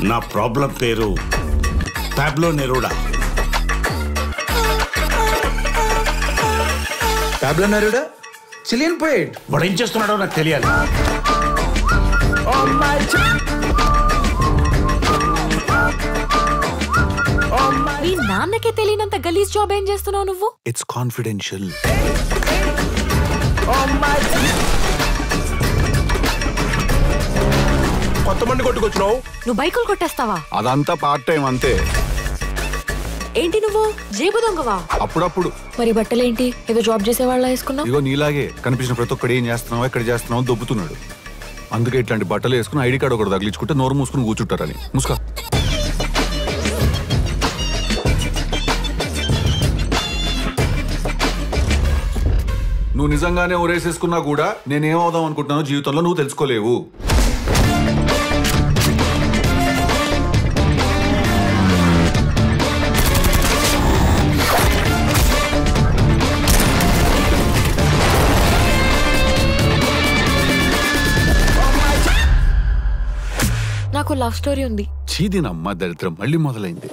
నా ప్రాబ్లం పేరు Pablo నెరూడా. Pablo నెరూడా Chilean poet. వాడు ఏం చేస్తున్నాడో నాకు తెలియాలి. మీ నాన్నకే తెలియనంత గలీజ్ జాబ్ ఏం చేస్తున్నావు నువ్వు? It's confidential. కొంతమంది కొట్టుకొచ్చినావు. నువ్వు బైకులు కొట్టేస్తావా? అదంతా పార్ట్ టైం అంతే. ఏంటి నువ్వు జేబు దొంగవా? అప్పుడప్పుడు. మరి బట్టలేంటి ఏదో జాబ్ చేసే వాళ్ళ వేసుకున్నావు? ఇగో నీలాగే కనిపించిన ప్రతి ఒక్కడు ఏం చేస్తున్నావు ఎక్కడ చేస్తున్నావు దొబ్బుతున్నాడు. అందుకే ఇట్లాంటి బట్టలు వేసుకుని ఐడి కార్డు ఒకటి తగిలించుకుంటే నోరు మూసుకుని కూర్చుంటారని. ముసుకా. నువ్వు నిజంగానే ఊరేసేసుకున్నా కూడా నేనేమవుదాం అనుకుంటున్నానో జీవితంలో నువ్వు తెలుసుకోలేవు. నాకు లవ్ స్టోరీ ఉంది. చీదినమ్మ దరిద్రం మళ్ళీ మొదలైంది.